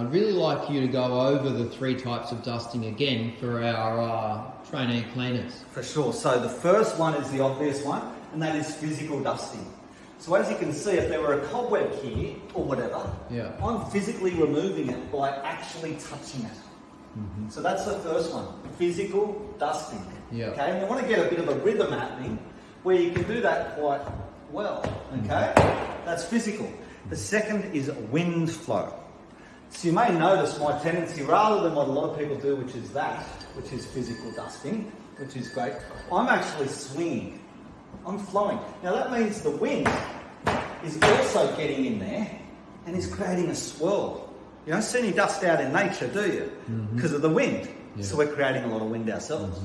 I'd really like you to go over the 3 types of dusting again for our trainee cleaners. For sure. So the first one is the obvious one, and that is physical dusting. So as you can see, if there were a cobweb here or whatever, Yeah. I'm physically removing it by actually touching it. So that's the first one, physical dusting. Yeah. Okay, and you want to get a bit of a rhythm happening where you can do that quite well. Okay, that's physical. The second is wind flow. So you may notice my tendency, rather than what a lot of people do, which is physical dusting, which is great, I'm actually swinging. I'm flowing. Now that means the wind is also getting in there and is creating a swirl. You don't see any dust out in nature, do you? Because of the wind. Yeah. So we're creating a lot of wind ourselves.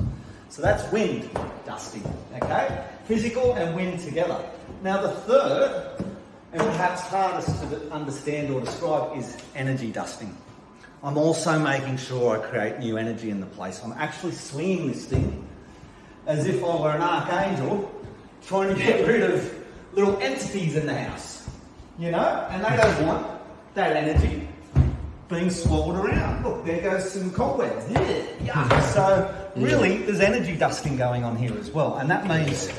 So that's wind dusting, okay? Physical and wind together. Now the third, and perhaps hardest to understand or describe, is energy dusting. I'm also making sure I create new energy in the place. I'm actually swinging this thing as if I were an archangel trying to get rid of little entities in the house, you know? And they don't want that energy being swirled around. Look, there goes some cobwebs. Yeah. So really, there's energy dusting going on here as well. And that means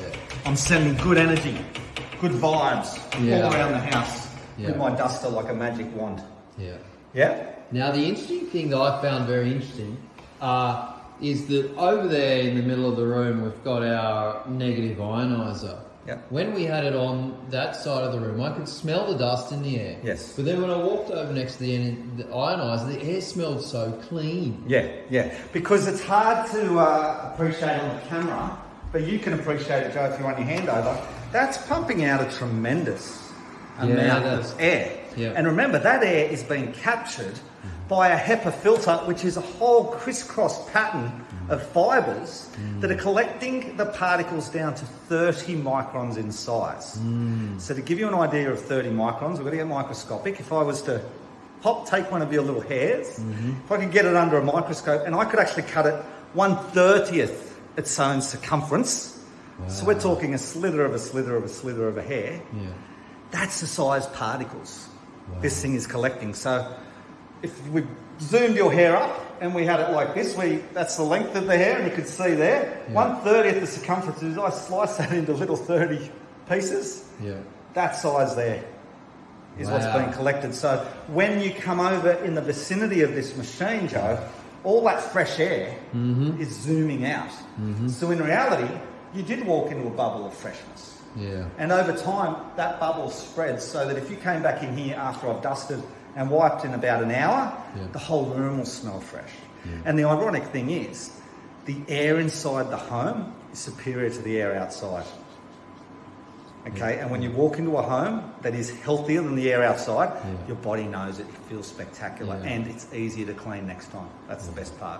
I'm sending good energy, good vibes all around the house with my duster like a magic wand. Yeah. Yeah? Now, the interesting thing that I found very interesting is that over there in the middle of the room, we've got our negative ionizer. Yep. When we had it on that side of the room, I could smell the dust in the air. Yes. But then when I walked over next to the ionizer, the air smelled so clean. Yeah. Because it's hard to appreciate on the camera, but you can appreciate it, Joe, if you want your hand over. That's pumping out a tremendous amount of air. Yeah. And remember, that air is being captured by a HEPA filter, which is a whole crisscross pattern of fibres that are collecting the particles down to 30 microns in size. So to give you an idea of 30 microns, we're going to get microscopic. If I was to take one of your little hairs, if I could get it under a microscope, and I could actually cut it 1/30th its own circumference. Wow. So we're talking a slither of a slither of a slither of a hair. Yeah. That's the size particles this thing is collecting. So if we zoomed your hair up and we had it like this, that's the length of the hair, and you could see there, 1/30th the circumference is, I slice that into little 30 pieces. Yeah. That size there is what's being collected. So when you come over in the vicinity of this machine, Joe, all that fresh air is zooming out. So in reality, you did walk into a bubble of freshness. Yeah. And over time, that bubble spreads so that if you came back in here after I've dusted and wiped in about an hour, the whole room will smell fresh. And the ironic thing is, the air inside the home is superior to the air outside. Okay, and when you walk into a home that is healthier than the air outside, your body knows it, it feels spectacular, and it's easier to clean next time. That's the best part.